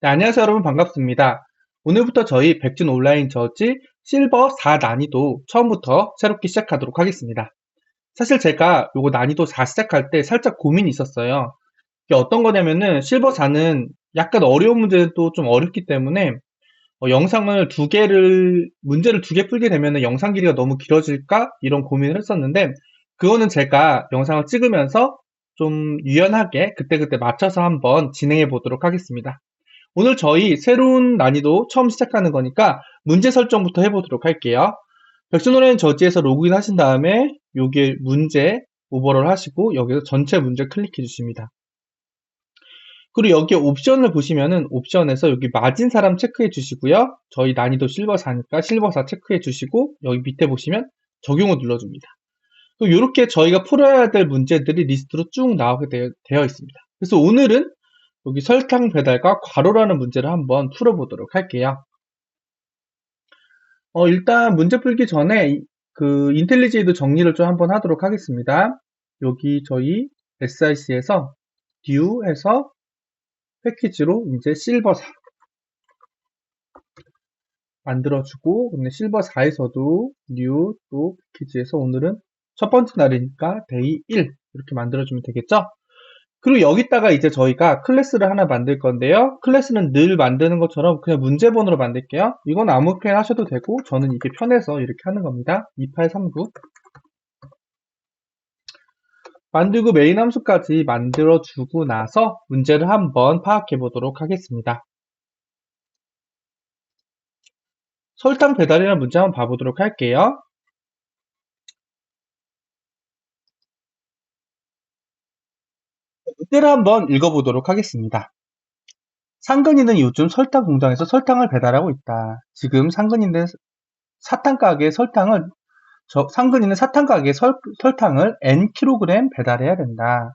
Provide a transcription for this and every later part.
네, 안녕하세요, 여러분. 반갑습니다. 오늘부터 저희 백준 온라인 저지 실버 4 난이도 처음부터 새롭게 시작하도록 하겠습니다. 사실 제가 요거 난이도 4 시작할 때 살짝 고민이 있었어요. 이게 어떤 거냐면은 실버 4는 약간 어려운 문제도 좀 어렵기 때문에 영상을 문제를 두 개 풀게 되면은 영상 길이가 너무 길어질까? 이런 고민을 했었는데, 그거는 제가 영상을 찍으면서 좀 유연하게 그때그때 맞춰서 한번 진행해 보도록 하겠습니다. 오늘 저희 새로운 난이도 처음 시작하는 거니까 문제 설정부터 해보도록 할게요. 백순호라인 저지에서 로그인 하신 다음에 여기에 문제 오버롤 하시고 여기서 전체 문제 클릭해 주십니다. 그리고 여기에 옵션을 보시면은 옵션에서 여기 맞은 사람 체크해 주시고요. 저희 난이도 실버 4니까 실버 4 체크해 주시고 여기 밑에 보시면 적용을 눌러줍니다. 그리고 이렇게 저희가 풀어야 될 문제들이 리스트로 쭉 나오게 되어 있습니다. 그래서 오늘은 여기 설탕 배달과 괄호라는 문제를 한번 풀어보도록 할게요. 일단 문제 풀기 전에 그 인텔리제이도 정리를 좀 한번 하도록 하겠습니다. 여기 저희 SIC에서 듀 해서 패키지로 이제 실버 4 만들어주고, 근데 실버 4에서도 뉴 또 패키지에서 오늘은 첫 번째 날이니까 데이 1 이렇게 만들어주면 되겠죠? 그리고 여기다가 이제 저희가 클래스를 하나 만들 건데요. 클래스는 늘 만드는 것처럼 그냥 문제번호로 만들게요. 이건 아무렇게나 하셔도 되고 저는 이게 편해서 이렇게 하는 겁니다. 2839 만들고 메인 함수까지 만들어주고 나서 문제를 한번 파악해 보도록 하겠습니다. 설탕 배달이라는 문제 한번 봐보도록 할게요. 문제를 한번 읽어보도록 하겠습니다. 상근이는 요즘 설탕 공장에서 설탕을 배달하고 있다. 지금 상근이는 사탕 가게에 상근이는 사탕 가게에 설탕을 N kg 배달해야 된다.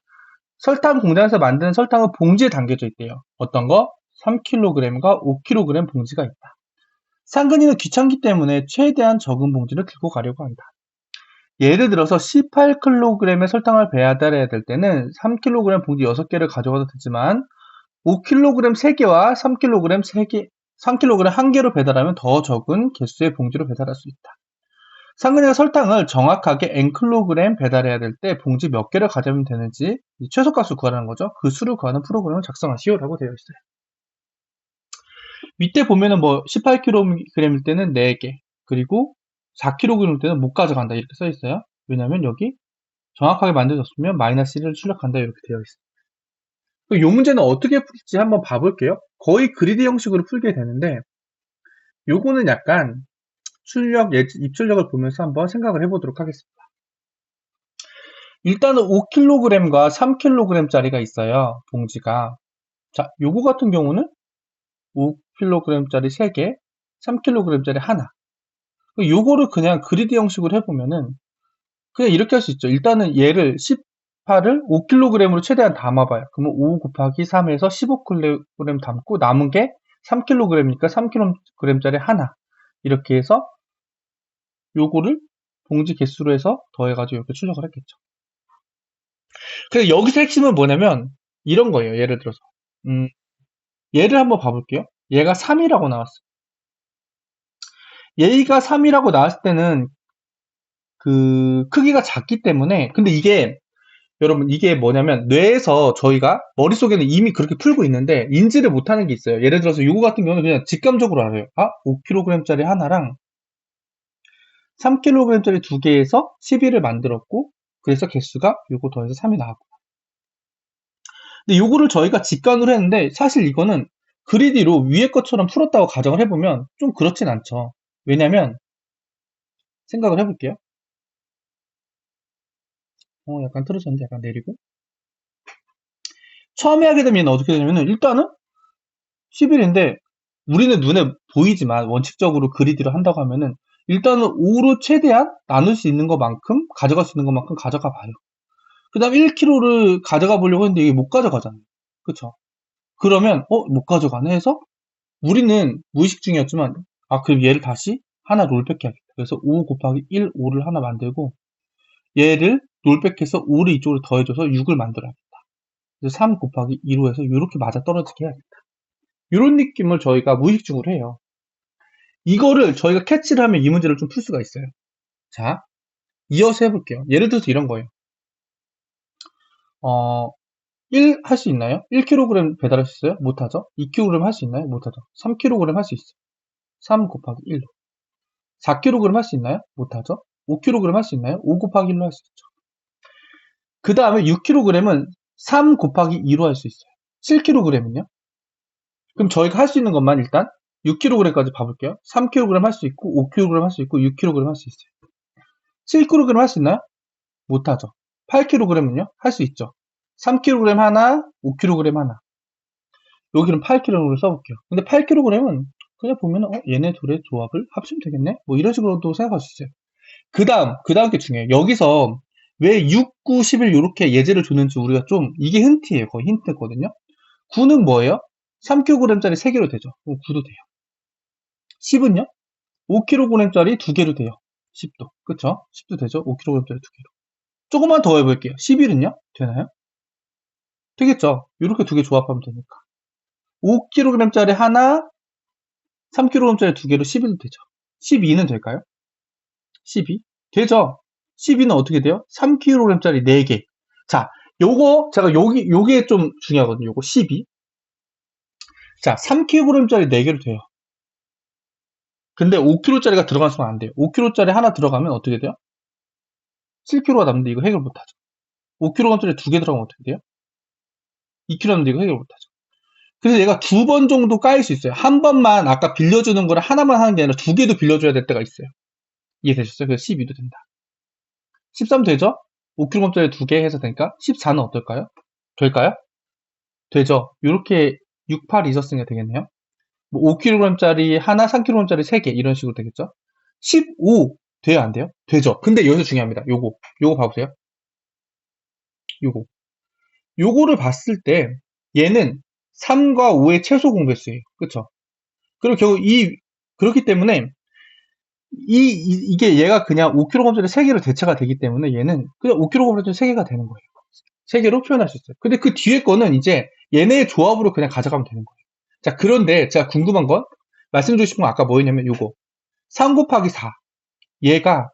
설탕 공장에서 만드는 설탕은 봉지에 담겨져 있대요. 어떤 거? 3kg과 5kg 봉지가 있다. 상근이는 귀찮기 때문에 최대한 적은 봉지를 들고 가려고 한다. 예를 들어서 18kg의 설탕을 배달해야 될 때는 3kg 봉지 6개를 가져가도 되지만 5kg 3개와 3kg 3개, 3kg 1개로 배달하면 더 적은 개수의 봉지로 배달할 수 있다. 상근이가 설탕을 정확하게 Nkg 배달해야 될 때 봉지 몇 개를 가져오면 되는지 최소값을 구하라는 거죠. 그 수를 구하는 프로그램을 작성하시오라고 되어 있어요. 밑에 보면은 뭐 18kg일 때는 4개, 그리고 4kg일 때는 못 가져간다 이렇게 써 있어요. 왜냐면 여기 정확하게 만들어졌으면 마이너스 1을 출력한다 이렇게 되어 있어요. 이 문제는 어떻게 풀지 한번 봐볼게요. 거의 그리드 형식으로 풀게 되는데 요거는 약간 입출력을 보면서 한번 생각을 해보도록 하겠습니다. 일단은 5kg과 3kg짜리가 있어요. 봉지가. 자, 요거 같은 경우는 5kg짜리 3개, 3kg짜리 하나. 요거를 그냥 그리드 형식으로 해보면은 그냥 이렇게 할 수 있죠. 일단은 얘를 18을 5kg으로 최대한 담아봐요. 그러면 5 곱하기 3에서 15kg 담고 남은 게 3kg니까 3kg짜리 하나. 이렇게 해서 요거를 봉지 개수로 해서 더해가지고 이렇게 출력을 했겠죠. 그래서 여기서 핵심은 뭐냐면 이런 거예요. 예를 들어서 얘를 한번 봐볼게요. 얘가 3이라고 나왔어요. 얘가 3이라고 나왔을 때는 그 크기가 작기 때문에, 근데 이게 여러분 이게 뭐냐면 뇌에서 저희가 머릿속에는 이미 그렇게 풀고 있는데 인지를 못하는 게 있어요. 예를 들어서 이거 같은 경우는 그냥 직감적으로 알아요. 5kg짜리 하나랑 3kg짜리 두 개에서 12를 만들었고, 그래서 개수가 요거 더해서 3이 나왔고. 근데 요거를 저희가 직관으로 했는데 사실 이거는 그리디로 위에 것처럼 풀었다고 가정을 해보면 좀 그렇진 않죠. 왜냐면 생각을 해볼게요. 약간 틀어졌는데 약간 내리고. 처음에 하게 되면 어떻게 되냐면은 일단은 11인데 우리는 눈에 보이지만 원칙적으로 그리디로 한다고 하면은 일단은 5로 최대한 나눌 수 있는 것만큼 가져갈 수 있는 것만큼 가져가 봐요. 그 다음 1kg를 가져가 보려고 했는데 이게 못 가져가잖아요. 그쵸? 그러면 못 가져가네 해서 우리는 무의식 중이었지만 그럼 얘를 다시 하나 롤백해야겠다. 그래서 5 곱하기 1, 5를 하나 만들고 얘를 롤백해서 5를 이쪽으로 더해줘서 6을 만들어야겠다. 그래서 3 곱하기 2로 해서 이렇게 맞아떨어지게 해야겠다. 이런 느낌을 저희가 무의식적으로 해요. 이거를 저희가 캐치를 하면 이 문제를 좀 풀 수가 있어요. 자, 이어서 해볼게요. 예를 들어서 이런 거예요. 1 할 수 있나요? 1kg 배달할 수 있어요? 못하죠. 2kg 할 수 있나요? 못하죠. 3kg 할 수 있어요. 3 곱하기 1로. 4kg 할 수 있나요? 못하죠. 5kg 할 수 있나요? 5 곱하기 1로 할 수 있죠. 그 다음에 6kg은 3 곱하기 2로 할 수 있어요. 7kg은요? 그럼 저희가 할 수 있는 것만 일단 6kg까지 봐볼게요. 3kg 할 수 있고 5kg 할 수 있고 6kg 할 수 있어요. 7kg 할 수 있나요? 못하죠. 8kg은요? 할 수 있죠. 3kg 하나, 5kg 하나. 여기는 8kg를 써볼게요. 근데 8kg은 그냥 보면 얘네 둘의 조합을 합치면 되겠네? 뭐 이런 식으로도 생각할 수 있어요. 그 다음 게 중요해요. 여기서 왜 6, 9, 11 이렇게 예제를 줬는지 우리가 좀 이게 힌트예요. 거의 힌트거든요. 9는 뭐예요? 3kg짜리 3개로 되죠. 9도 돼요. 10은요? 5kg짜리 2개로 돼요. 10도. 그쵸? 10도 되죠? 5kg짜리 2개로. 조금만 더 해볼게요. 11은요? 되나요? 되겠죠? 이렇게 두 개 조합하면 되니까. 5kg짜리 하나, 3kg짜리 2개로 11도 되죠. 12는 될까요? 12? 되죠? 12는 어떻게 돼요? 3kg짜리 4개. 자, 요거, 제가 요게 좀 중요하거든요. 요거 12. 자, 3kg짜리 4개로 돼요. 근데 5kg짜리가 들어갈 수가 안 돼요. 5kg짜리 하나 들어가면 어떻게 돼요? 7kg가 남는데 이거 해결 못하죠. 5kg짜리 2개 들어가면 어떻게 돼요? 2kg 남는데 이거 해결 못하죠. 그래서 얘가 2번 정도 까일 수 있어요. 한 번만 아까 빌려주는 거를 하나만 하는 게 아니라 2개도 빌려줘야 될 때가 있어요. 이해되셨어요? 그래서 12도 된다. 13 되죠? 5kg짜리 2개 해서 되니까 14는 어떨까요? 될까요? 되죠? 이렇게 6, 8 있었으니까 되겠네요. 뭐 5kg짜리 하나, 3kg짜리 3개 이런 식으로 되겠죠? 15 돼요, 안 돼요? 되죠? 근데 여기서 중요합니다. 요거 봐보세요. 요거를 봤을 때 얘는 3과 5의 최소 공배수예요. 그쵸? 그리고 결국 그렇기 때문에 이게 얘가 그냥 5kg짜리 3개로 대체가 되기 때문에 얘는 그냥 5kg짜리 3개가 되는 거예요. 3개로 표현할 수 있어요. 근데 그 뒤에 거는 이제 얘네의 조합으로 그냥 가져가면 되는 거예요. 자, 그런데 제가 궁금한 건 말씀드리고 싶은 건 아까 뭐였냐면 요거 3 곱하기 4 얘가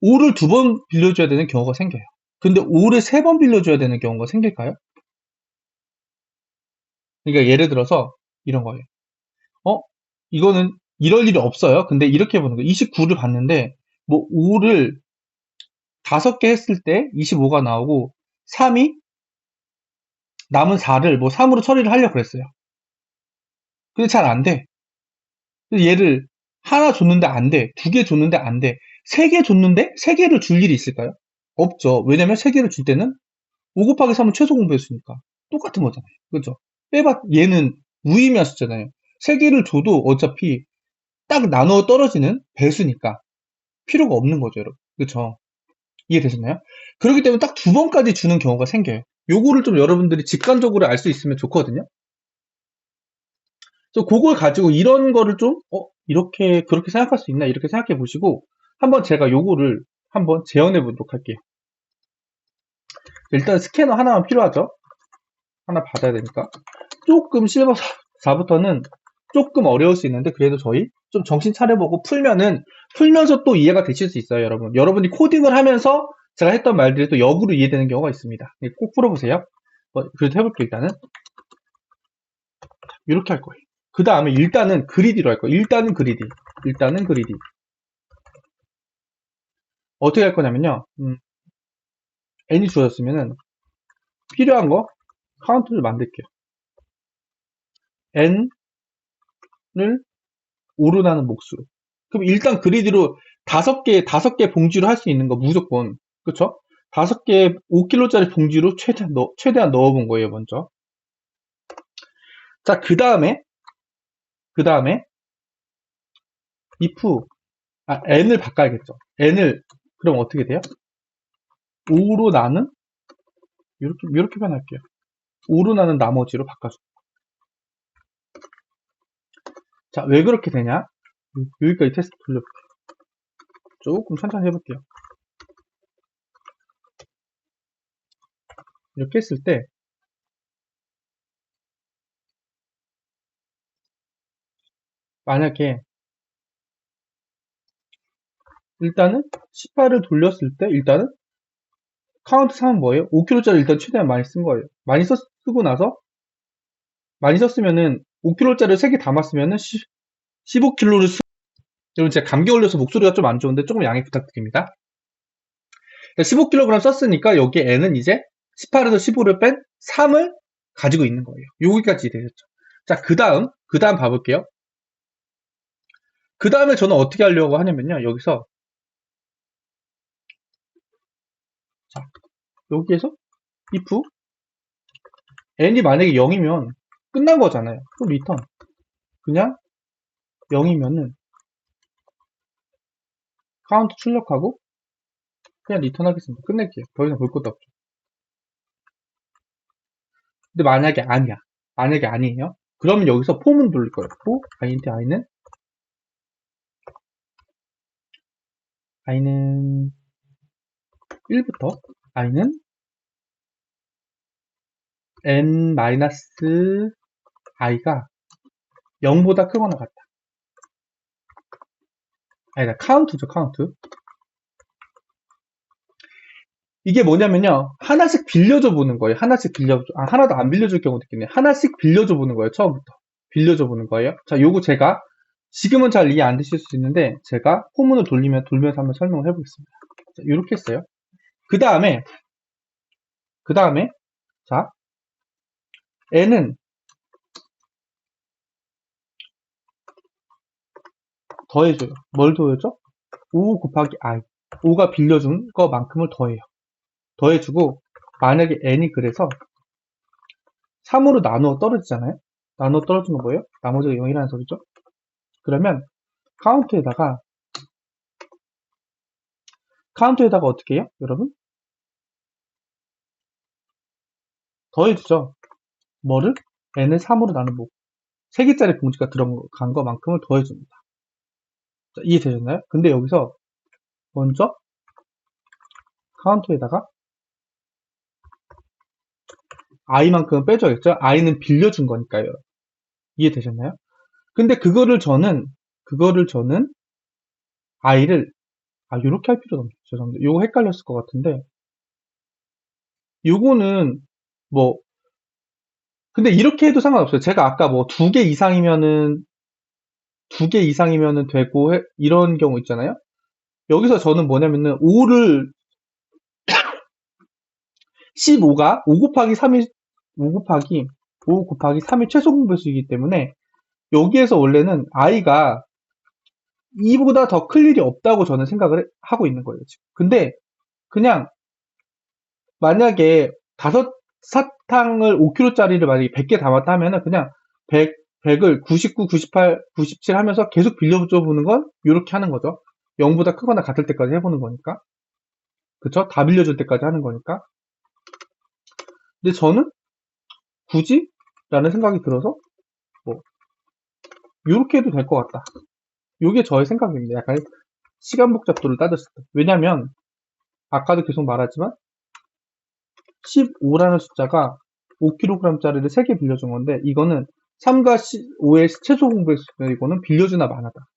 5를 2번 빌려줘야 되는 경우가 생겨요. 근데 5를 3번 빌려줘야 되는 경우가 생길까요? 그러니까 예를 들어서 이런 거예요. 어? 이거는 이럴 일이 없어요. 근데 이렇게 보는 거예요. 29를 봤는데 뭐 5를 5개 했을 때 25가 나오고 3이 남은 4를 뭐 3으로 처리를 하려고 그랬어요. 근데 잘 안 돼. 그래서 얘를 하나 줬는데 안 돼. 2개 줬는데 안 돼. 3개 줬는데 3개를 줄 일이 있을까요? 없죠. 왜냐면 3개를 줄 때는 5 곱하기 3은 최소 공배수니까 똑같은 거잖아요. 그죠? 얘는 무의미한 숫자잖아요. 3개를 줘도 어차피 딱 나눠 떨어지는 배수니까 필요가 없는 거죠, 여러분. 그쵸? 이해되셨나요? 그렇기 때문에 딱 2번까지 주는 경우가 생겨요. 요거를 좀 여러분들이 직관적으로 알 수 있으면 좋거든요. 그래서 그걸 가지고 이런 거를 좀, 이렇게, 그렇게 생각할 수 있나? 이렇게 생각해 보시고, 한번 제가 요거를 한번 재현해 보도록 할게요. 일단 스캐너 하나만 필요하죠? 하나 받아야 되니까. 조금 실버 4부터는 조금 어려울 수 있는데, 그래도 저희 좀 정신 차려보고 풀면서 또 이해가 되실 수 있어요, 여러분. 여러분이 코딩을 하면서 제가 했던 말들이 또 역으로 이해되는 경우가 있습니다. 꼭 풀어보세요. 그래도 해볼게요, 일단은. 이렇게 할 거예요. 그 다음에 일단은 그리디로 할 거예요. 일단은 그리디. 어떻게 할 거냐면요. n이 주어졌으면은 필요한 거 카운트를 만들게요. n을 오르나는 몫으로. 그럼 일단 그리디로 5개 봉지로 할 수 있는 거 무조건. 그쵸? 5개 5kg짜리 봉지로 최대한 넣어본 거예요, 먼저. 자, 그 다음에 if n을 바꿔야겠죠. n을 그럼 어떻게 돼요? 5로 나는 이렇게 변할게요. 5로 나는 나머지로 바꿔줘. 자, 왜 그렇게 되냐? 여기까지 테스트 돌려볼게요. 조금 천천히 해볼게요. 이렇게 했을 때 만약에 일단은 18을 돌렸을 때 일단은 카운트 3은 뭐예요? 5kg짜리 일단 최대한 많이 쓴 거예요. 쓰고 나서 많이 썼으면은 5kg짜리 3개 담았으면은 15kg를 여러분 제가 감기 걸려서 목소리가 좀 안 좋은데 조금 양해 부탁드립니다. 15kg 썼으니까 여기에 N은 이제 18에서 15를 뺀 3을 가지고 있는 거예요. 여기까지 되셨죠. 자, 그 다음 봐볼게요. 그 다음에 저는 어떻게 하려고 하냐면요. 여기서 자, 여기에서 if n이 만약에 0이면 끝난 거잖아요. 그럼 리턴 그냥 0이면은 카운트 출력하고 그냥 리턴 하겠습니다. 끝낼게요. 더 이상 볼 것도 없죠. 근데 만약에 아니야. 만약에 아니에요. 그러면 여기서 폼은 돌릴 거예요. for int i는 1부터 i는 n-i가 0보다 크거나 같다. 아니다, 카운트죠, 카운트. 이게 뭐냐면요. 하나씩 빌려줘 보는 거예요. 하나도 안 빌려줄 경우도 있겠네. 하나씩 빌려줘 보는 거예요, 처음부터. 빌려줘 보는 거예요. 자, 요거 제가, 지금은 잘 이해 안 되실 수 있는데, 제가 포문을 돌면서 한번 설명을 해보겠습니다. 자, 요렇게 했어요. 그 다음에, 자, n은 더해줘요. 뭘 더해줘? 5 곱하기 i. 5가 빌려준 거만큼을 더해요. 더해주고, 만약에 n이 그래서 3으로 나누어 떨어지잖아요? 나누어 떨어지는 거 뭐예요? 나머지가 0이라는 소리죠? 그러면 카운트에다가 어떻게 해요? 여러분? 더해주죠. 뭐를? n을 3으로 나누고 3개짜리 공지가 들어간 것만큼을 더해줍니다. 자, 이해되셨나요? 근데 여기서 먼저 카운트에다가 i만큼은 빼줘야겠죠? i는 빌려준 거니까요. 이해되셨나요? 근데 그거를 저는 i를 요렇게 할 필요가 없죠. 죄송합니다. 요거 헷갈렸을 것 같은데 요거는 뭐 근데 이렇게 해도 상관없어요. 제가 아까 뭐 2개 이상이면은 되고 이런 경우 있잖아요. 여기서 저는 뭐냐면은 15가 5 곱하기 3이 5 곱하기 3이 최소 공배수이기 때문에 여기에서 원래는 i가 2보다 더 클 일이 없다고 저는 생각을 하고 있는 거예요. 지금. 근데 그냥 만약에 다섯 사탕을 5kg짜리를 만약에 100개 담았다 하면은 그냥 100을 99, 98, 97 하면서 계속 빌려줘 보는 건 이렇게 하는 거죠. 0보다 크거나 같을 때까지 해보는 거니까. 그쵸? 다 빌려줄 때까지 하는 거니까. 근데 저는 굳이? 라는 생각이 들어서 뭐 이렇게 해도 될 것 같다. 이게 저의 생각입니다. 약간 시간 복잡도를 따졌을 때. 왜냐면 아까도 계속 말하지만 15라는 숫자가 5kg짜리를 3개 빌려준 건데 이거는 3과 5의 최소 공배수는 이거는 빌려주나 마나다.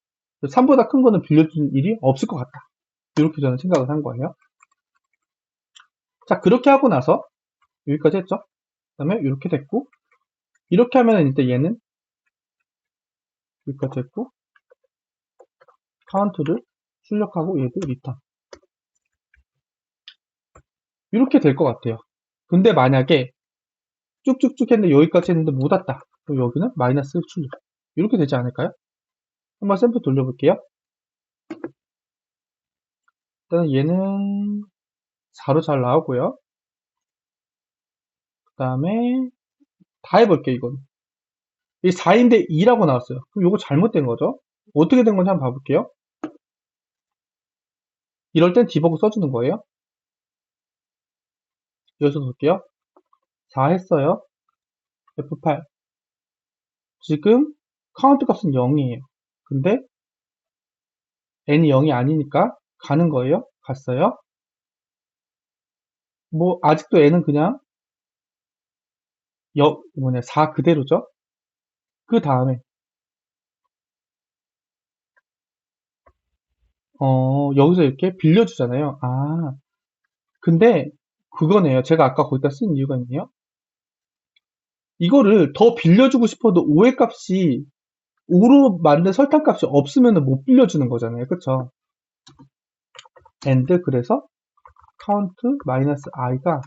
3보다 큰 거는 빌려준 일이 없을 것 같다. 이렇게 저는 생각을 한 거예요. 자, 그렇게 하고 나서 여기까지 했죠. 그 다음에 이렇게 됐고 이렇게 하면 이제 얘는 여기까지 했고 카운트를 출력하고 얘도 리턴 이렇게 될 것 같아요. 근데 만약에 쭉쭉쭉 했는데 여기까지 했는데 못 왔다. 그럼 여기는 마이너스 출력 이렇게 되지 않을까요? 한번 샘플 돌려볼게요. 일단 얘는 4로 잘 나오고요. 그 다음에 다 해볼게요. 이건 이 4인데 2라고 나왔어요. 그럼 이거 잘못된 거죠? 어떻게 된 건지 한번 봐볼게요. 이럴 땐 디버그 써주는 거예요. 여기서 볼게요. 4 했어요. F8 지금 카운트 값은 0이에요. 근데 n이 0이 아니니까 가는 거예요. 갔어요. 뭐 아직도 n은 그냥 4 그대로죠. 그 다음에 여기서 이렇게 빌려주잖아요. 아, 근데 그거네요. 제가 아까 거기다 쓴 이유가 있네요. 이거를 더 빌려주고 싶어도 5의 값이 5로 만든 설탕 값이 없으면 못 빌려주는 거잖아요. 그쵸? and 그래서 count 마이너스 i가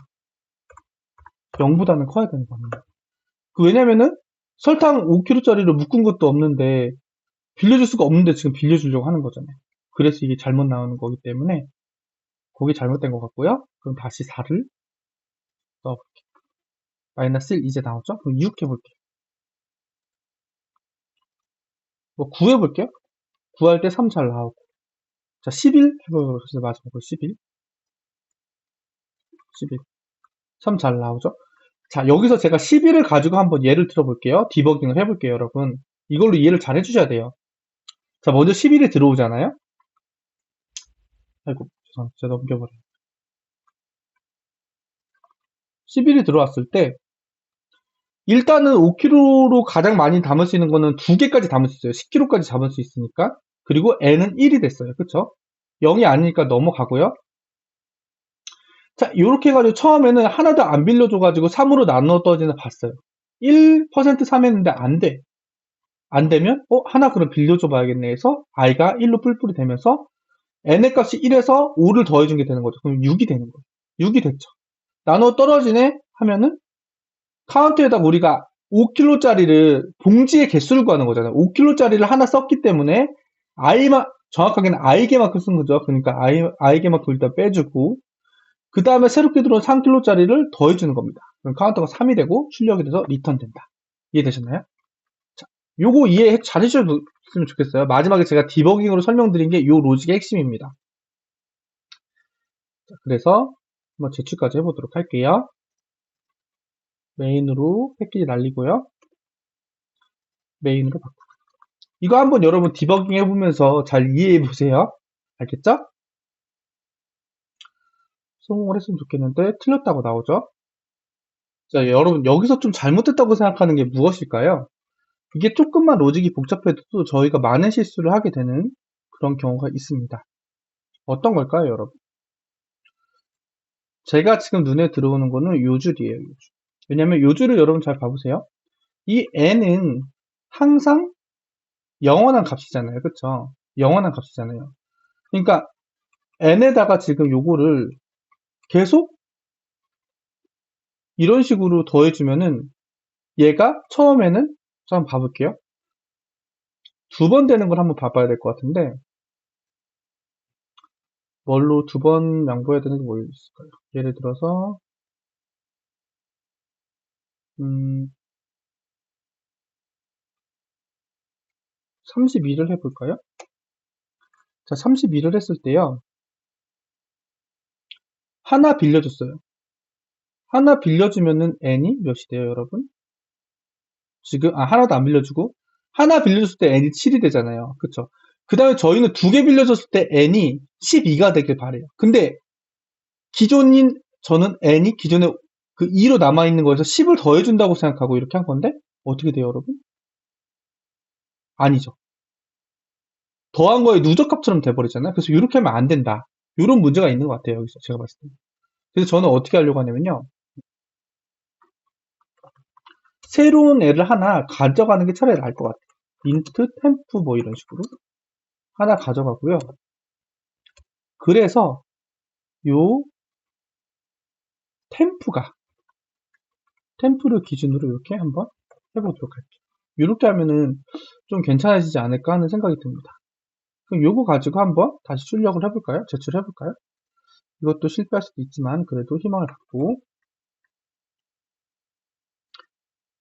0보다는 커야 되는 겁니다. 왜냐면은 설탕 5kg짜리로 묶은 것도 없는데 빌려줄 수가 없는데 지금 빌려주려고 하는 거잖아요. 그래서 이게 잘못 나오는 거기 때문에 거기 잘못된 것 같고요. 그럼 다시 4를 넣어볼게요. 마이너스 1 이제 나오죠? 그럼 6 해볼게요. 뭐 9 해볼게요. 9할 때 3 잘 나오고. 자, 11 해보겠습니다. 마지막으로 11. 11. 3 잘 나오죠? 자, 여기서 제가 11을 가지고 한번 예를 들어볼게요. 디버깅을 해볼게요, 여러분. 이걸로 이해를 잘 해주셔야 돼요. 자, 먼저 11이 들어오잖아요? 아이고, 죄송합니다. 제가 넘겨버려요. 11이 들어왔을 때, 일단은 5kg로 가장 많이 담을 수 있는 거는 2개까지 담을 수 있어요. 10kg까지 담을 수 있으니까. 그리고 n은 1이 됐어요. 그쵸? 0이 아니니까 넘어가고요. 자, 요렇게 해가지고 처음에는 하나도 안 빌려줘가지고 3으로 나눠 떠지는 봤어요. 1% 3 했는데 안 돼. 안 되면, 하나 그럼 빌려줘 봐야겠네 해서 i가 1로 뿔뿔이 되면서 n의 값이 1에서 5를 더해준 게 되는 거죠. 그럼 6이 되는 거예요. 6이 됐죠. 나눠 떨어지네 하면은 카운트에다가 우리가 5kg짜리를 봉지의 개수를 구하는 거잖아요. 5kg짜리를 하나 썼기 때문에 정확하게는 i개만큼 쓴 거죠. 그러니까 i개만큼 일단 빼주고 그 다음에 새롭게 들어온 3kg짜리를 더해주는 겁니다. 그럼 카운터가 3이 되고 출력이 돼서 리턴 된다. 이해되셨나요? 자, 요거 이해 잘 해주셨으면 좋겠어요. 마지막에 제가 디버깅으로 설명드린 게 요 로직의 핵심입니다. 자, 그래서 한번 제출까지 해보도록 할게요. 메인으로 패키지 날리고요. 메인으로 바꾸고. 이거 한번 여러분 디버깅 해보면서 잘 이해해 보세요. 알겠죠? 성공을 했으면 좋겠는데 틀렸다고 나오죠? 자, 여러분 여기서 좀 잘못됐다고 생각하는 게 무엇일까요? 이게 조금만 로직이 복잡해도 또 저희가 많은 실수를 하게 되는 그런 경우가 있습니다. 어떤 걸까요, 여러분? 제가 지금 눈에 들어오는 거는 요 줄이에요, 요 줄. 왜냐면 요 줄을 여러분 잘 봐보세요. 이 n은 항상 영원한 값이잖아요. 그쵸? 영원한 값이잖아요. 그러니까 n에다가 지금 요거를 계속 이런 식으로 더해주면은 얘가 처음에는 한번 봐볼게요. 2번 되는 걸 한번 봐봐야 될 것 같은데 뭘로 2번 양보해야 되는 게 뭐 있을까요? 예를 들어서 32를 해볼까요? 자, 32를 했을 때요. 하나 빌려줬어요. 하나 빌려주면은 n이 몇이 돼요, 여러분? 지금 하나도 안 빌려주고 하나 빌려줬을 때 n이 7이 되잖아요. 그쵸? 그 다음에 저희는 2개 빌려줬을 때 n이 12가 되길 바래요. 근데 기존인 저는 n이 기존에 그 2로 남아있는 거에서 10을 더해준다고 생각하고 이렇게 한 건데 어떻게 돼요, 여러분? 아니죠. 더한 거에 누적값처럼 돼버리잖아요. 그래서 이렇게 하면 안 된다. 이런 문제가 있는 것 같아요, 여기서 제가 봤을 때. 그래서 저는 어떻게 하려고 하냐면요. 새로운 애를 하나 가져가는 게 차라리 나을 것 같아요. 인트, 템프 뭐 이런 식으로 하나 가져가고요. 그래서 요 템프를 기준으로 이렇게 한번 해보도록 할게요. 이렇게 하면은 좀 괜찮아지지 않을까 하는 생각이 듭니다. 그럼 요거 가지고 한번 다시 출력을 해볼까요? 제출해볼까요? 이것도 실패할 수도 있지만 그래도 희망을 갖고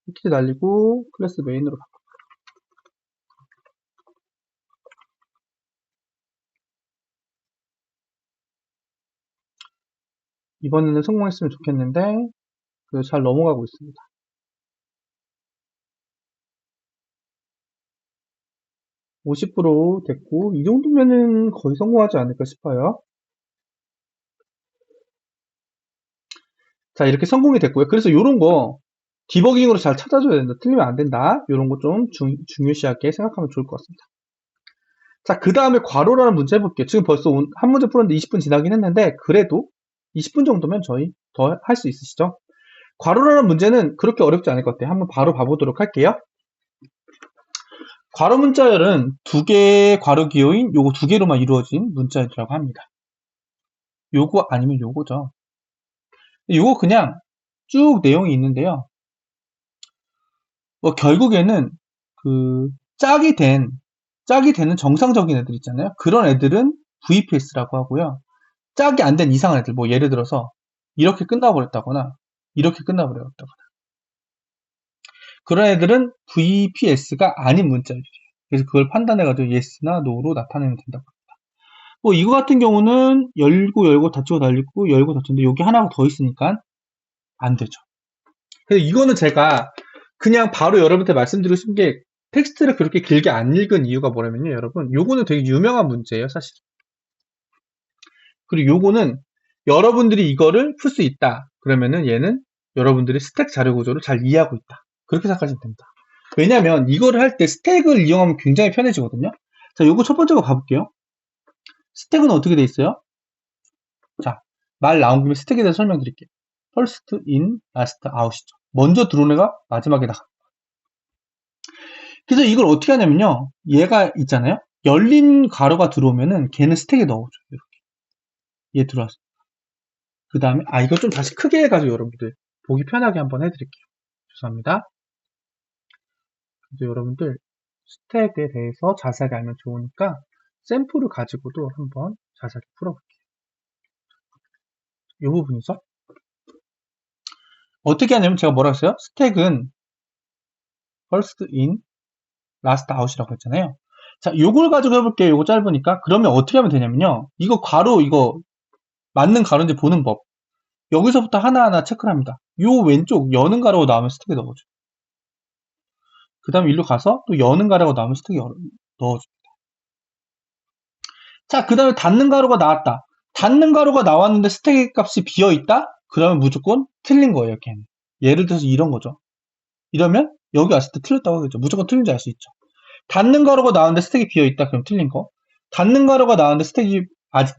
패키지 날리고 클래스 메인으로 바꿔. 이번에는 성공했으면 좋겠는데 잘 넘어가고 있습니다. 50% 됐고 이 정도면은 거의 성공하지 않을까 싶어요. 자, 이렇게 성공이 됐고요. 그래서 이런 거 디버깅으로 잘 찾아줘야 된다. 틀리면 안 된다. 이런 거 좀 중요시하게 생각하면 좋을 것 같습니다. 자, 그 다음에 괄호라는 문제 해볼게요. 지금 벌써 한 문제 풀었는데 20분 지나긴 했는데, 그래도 20분 정도면 저희 더 할 수 있으시죠? 괄호라는 문제는 그렇게 어렵지 않을 것 같아요. 한번 바로 봐보도록 할게요. 괄호 문자열은 두 개의 괄호 기호인 요거 두 개로만 이루어진 문자열이라고 합니다. 요거 아니면 요거죠. 요거 그냥 쭉 내용이 있는데요. 뭐 결국에는 그 짝이 되는 정상적인 애들 있잖아요. 그런 애들은 VPS라고 하고요. 짝이 안 된 이상한 애들, 뭐 예를 들어서 이렇게 끝나버렸다거나 이렇게 끝나버렸다거나 그런 애들은 VPS가 아닌 문자열이에요. 그래서 그걸 판단해가지고 yes나 no로 나타내면 된다고 합니다. 뭐 이거 같은 경우는 열고 닫히고 달리고 열고 닫히는데 여기 하나가 더 있으니까 안 되죠. 그래서 이거는 제가 그냥 바로 여러분한테 말씀드리고 싶은 게 텍스트를 그렇게 길게 안 읽은 이유가 뭐냐면요, 여러분. 요거는 되게 유명한 문제예요, 사실. 그리고 요거는 여러분들이 이거를 풀 수 있다. 그러면은 얘는 여러분들이 스택 자료 구조를 잘 이해하고 있다. 그렇게 생각하시면 됩니다. 왜냐면 이거를 할 때 스택을 이용하면 굉장히 편해지거든요. 자, 요거 첫 번째 거 가볼게요. 스택은 어떻게 돼 있어요? 자, 말 나온 김에 스택에 대해서 설명드릴게요. first in, last out이죠. 먼저 들어온 애가 마지막에 나가. 그래서 이걸 어떻게 하냐면요. 얘가 있잖아요. 열린 가로가 들어오면은 걔는 스택에 넣어줘. 이렇게. 얘 들어왔어. 그 다음에, 이거 좀 다시 크게 해가지고 여러분들 보기 편하게 한번 해드릴게요. 죄송합니다. 그래서 여러분들 스택에 대해서 자세하게 알면 좋으니까 샘플을 가지고도 한번 자세하게 풀어볼게요. 이 부분이죠. 어떻게 하냐면 제가 뭐라 했어요? 스택은 first in, last out이라고 했잖아요. 자, 요걸 가지고 해볼게요. 요거 짧으니까. 그러면 어떻게 하면 되냐면요. 이거 가로, 이거 맞는 가로인지 보는 법. 여기서부터 하나하나 체크를 합니다. 요 왼쪽 여는 가로가 나오면 스택에 넣어줘. 그 다음에 일로 가서 또 여는 가로가 나오면 스택에 넣어줘. 자, 그 다음에 닫는 가로가 나왔다. 닫는 가로가 나왔는데 스택의 값이 비어있다? 그러면 무조건 틀린 거예요, 걔는. 예를 들어서 이런 거죠. 이러면 여기 왔을 때 틀렸다고 하겠죠. 무조건 틀린지 알 수 있죠. 닫는 가로가 나왔는데 스택이 비어있다? 그럼 틀린 거. 닫는 가로가 나왔는데 스택이 아직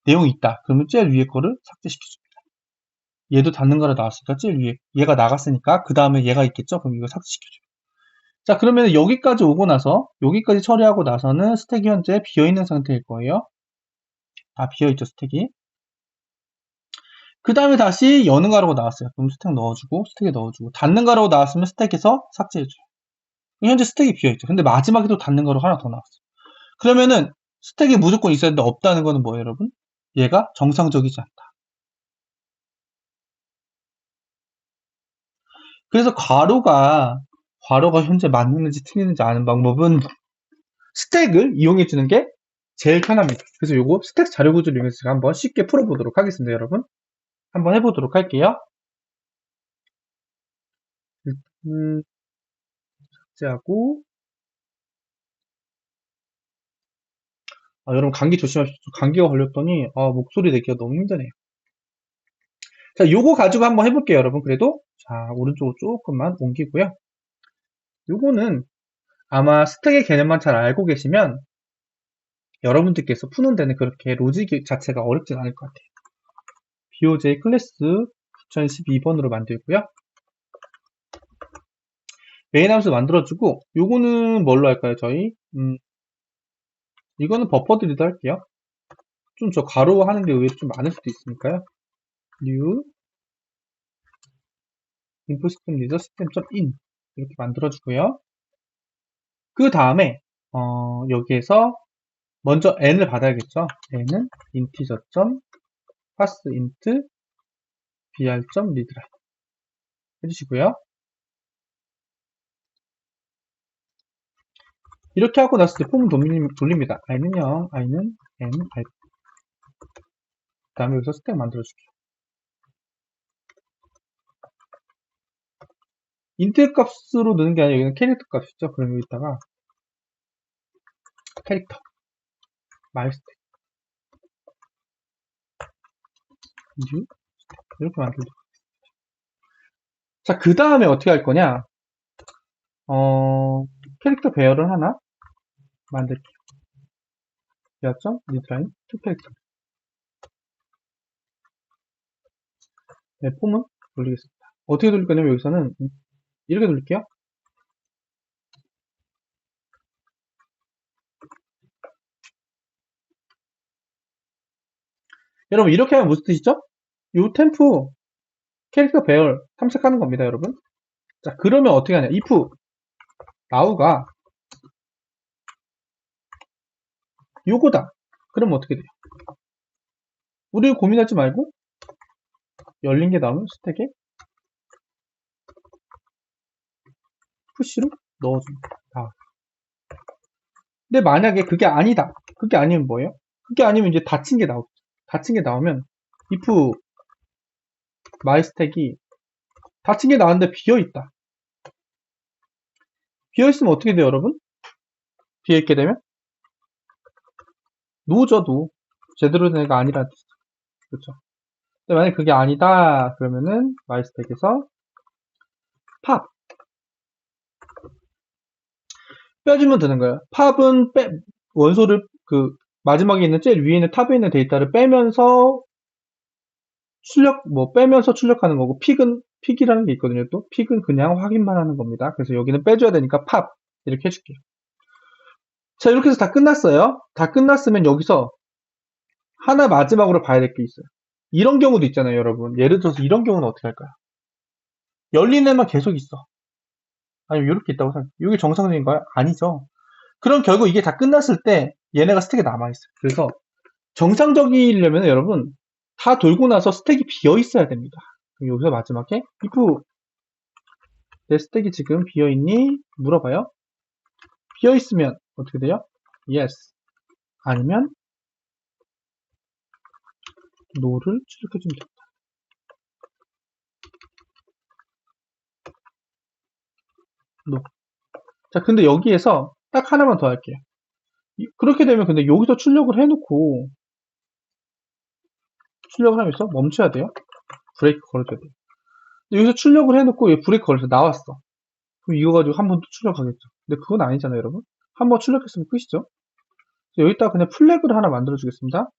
내용이 있다. 그러면 제일 위에 거를 삭제시켜줍니다. 얘도 닫는 가로 나왔으니까 제일 위에 얘가 나갔으니까 그 다음에 얘가 있겠죠? 그럼 이거 삭제시켜줘요. 자, 그러면 여기까지 오고 나서 여기까지 처리하고 나서는 스택이 현재 비어있는 상태일 거예요. 다 비어있죠, 스택이. 그 다음에 다시 여는 가로가 나왔어요. 그럼 스택 넣어주고 스택에 넣어주고 닫는 가로가 나왔으면 스택에서 삭제해줘요. 현재 스택이 비어있죠. 근데 마지막에도 닫는 가로가 하나 더 나왔어요. 그러면은 스택이 무조건 있어야 되는데 없다는 거는 뭐예요, 여러분? 얘가 정상적이지 않다. 그래서 괄호가 현재 맞는지 틀리는지 아는 방법은 스택을 이용해 주는 게 제일 편합니다. 그래서 요거 스택 자료 구조를 이용해서 제가 한번 쉽게 풀어보도록 하겠습니다, 여러분. 한번 해보도록 할게요. 삭제하고 여러분 감기 조심하십시오. 감기가 걸렸더니 목소리 내기가 너무 힘드네요. 자, 요거 가지고 한번 해볼게요, 여러분. 그래도 자, 오른쪽으로 조금만 옮기고요. 요거는 아마 스택의 개념만 잘 알고 계시면 여러분들께서 푸는 데는 그렇게 로직 자체가 어렵진 않을 것 같아요. BOJ 클래스 9012번으로 만들고요. 메인 함수 만들어주고 요거는 뭘로 할까요, 저희? 이거는 버퍼드리도 할게요. 좀 저 가로 하는 게 의외로 좀 많을 수도 있으니까요. new input system user system.in 이렇게 만들어주고요. 그 다음에 여기에서 먼저 n을 받아야겠죠. n은 integer.parseInt br.readline 해주시고요. 이렇게 하고 났을 때 폼을 돌립니다. i는 0, i는 n, i. 그 다음에 여기서 스택 만들어줄게요. 인트 값으로 넣는 게 아니라 여기는 캐릭터 값이죠. 그럼 여기다가 캐릭터 마이스택 이렇게 만들죠. 자, 그 다음에 어떻게 할 거냐? 캐릭터 배열을 하나 만들게요. 기하점 리드라인 투 캐릭터. 네, 폼은 돌리겠습니다. 어떻게 돌릴 거냐면 여기서는 이렇게 돌릴게요. 여러분 이렇게 하면 무슨 뜻이죠? 요 템프 캐릭터 배열 탐색하는 겁니다, 여러분. 자, 그러면 어떻게 하냐? if now가 요거다. 그러면 어떻게 돼요? 우리 고민하지 말고 열린 게 나오면 스택에 푸시로 넣어줍니다. 아. 근데 만약에 그게 아니다. 그게 아니면 뭐예요? 그게 아니면 이제 닫힌 게 나오죠. 닫힌 게 나오면 if my 스택이 닫힌 게 나왔는데 비어있다. 비어있으면 어떻게 돼요, 여러분? 비어있게 되면 노죠, 노. 제대로 된 애가 아니라 뜻이죠. 그렇죠. 근데 만약에 그게 아니다 그러면은 my 스택에서 팝 빼주면 되는 거예요. 팝은 원소를 마지막에 있는 제일 위에 있는 탑에 있는 데이터를 빼면서 빼면서 출력하는 거고, 픽이라는 게 있거든요. 또 픽은 그냥 확인만 하는 겁니다. 그래서 여기는 빼줘야 되니까 팝 이렇게 해줄게요. 자, 이렇게 해서 다 끝났어요. 다 끝났으면 여기서 하나 마지막으로 봐야 될 게 있어요. 이런 경우도 있잖아요, 여러분. 예를 들어서 이런 경우는 어떻게 할까요? 열린 애만 계속 있어. 아니면 이렇게 있다고 생각해요. 이게 정상적인 거야? 아니죠. 그럼 결국 이게 다 끝났을 때 얘네가 스택에 남아있어요. 그래서 정상적이려면 여러분 다 돌고 나서 스택이 비어 있어야 됩니다. 여기서 마지막에 if 내 스택이 지금 비어 있니? 물어봐요. 비어 있으면 어떻게 돼요? yes. 아니면 no를 출력해주면 됩니다. no. 자, 근데 여기에서 딱 하나만 더 할게요. 그렇게 되면 근데 여기서 출력을 해놓고 출력을 하면서 멈춰야 돼요. 브레이크 걸어줘야 돼요. 여기서 출력을 해놓고 브레이크 걸어서 나왔어. 그럼 이거 가지고 한 번 또 출력하겠죠. 근데 그건 아니잖아요, 여러분. 한 번 출력했으면 끝이죠. 여기다가 그냥 플래그를 하나 만들어 주겠습니다.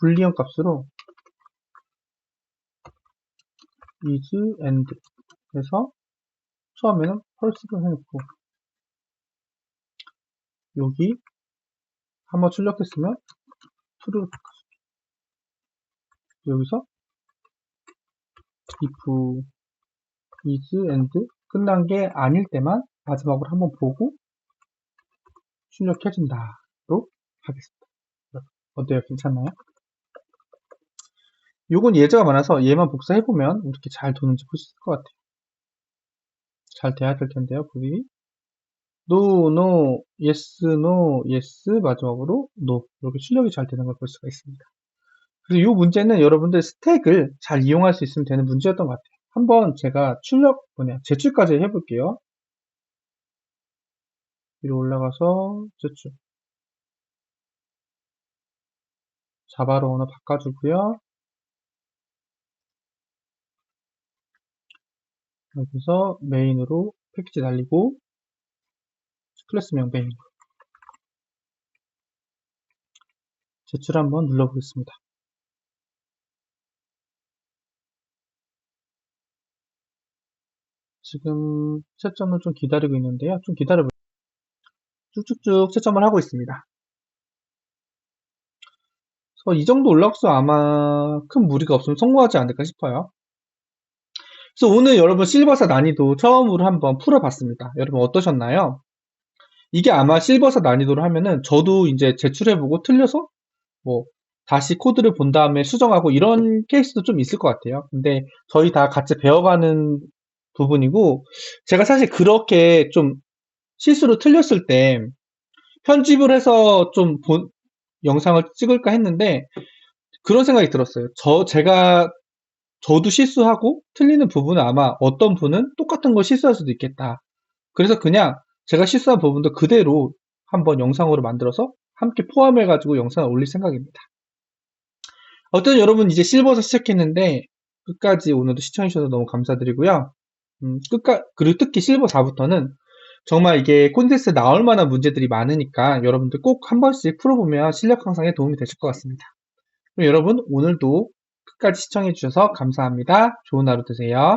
불리언 값으로 is end 해서 처음에는 펄스를 해놓고 여기 한번 출력했으면 true로 바꿔줄게요. 여기서 if is end 끝난 게 아닐 때만 마지막으로 한번 보고 출력해준다로 하겠습니다. 어때요? 괜찮나요? 요건 예제가 많아서 얘만 복사해보면 이렇게 잘 도는지 볼 수 있을 것 같아요. 잘 돼야 될 텐데요, 거기. no, no, yes, no, yes, 마지막으로 no. 이렇게 출력이 잘 되는 걸 볼 수가 있습니다. 그래서 이 문제는 여러분들 스택을 잘 이용할 수 있으면 되는 문제였던 것 같아요. 한번 제가 제출까지 해볼게요. 위로 올라가서 제출. 자바로 언어 바꿔주고요. 여기서 메인으로 패키지 날리고 클래스명 메인 제출 한번 눌러보겠습니다. 지금 채점을 좀 기다리고 있는데요. 좀 기다려보세요. 쭉쭉쭉 채점을 하고 있습니다. 그래서 이 정도 올라가서 아마 큰 무리가 없으면 성공하지 않을까 싶어요. 그래서 오늘 여러분 실버사 난이도 처음으로 한번 풀어봤습니다. 여러분 어떠셨나요? 이게 아마 실버사 난이도로 하면은 저도 이제 제출해보고 틀려서 뭐 다시 코드를 본 다음에 수정하고 이런 케이스도 좀 있을 것 같아요. 근데 저희 다 같이 배워가는 부분이고 제가 사실 그렇게 좀 실수로 틀렸을 때 편집을 해서 좀 영상을 찍을까 했는데 그런 생각이 들었어요. 저도 실수하고 틀리는 부분은 아마 어떤 분은 똑같은 걸 실수할 수도 있겠다. 그래서 그냥 제가 실수한 부분도 그대로 한번 영상으로 만들어서 함께 포함해가지고 영상을 올릴 생각입니다. 어쨌든 여러분 이제 실버에서 시작했는데 끝까지 오늘도 시청해주셔서 너무 감사드리고요. 그리고 특히 실버 4부터는 정말 이게 콘테스트에 나올 만한 문제들이 많으니까 여러분들 꼭 한 번씩 풀어보면 실력 향상에 도움이 되실 것 같습니다. 그럼 여러분 오늘도 끝까지 시청해 주셔서 감사합니다. 좋은 하루 되세요.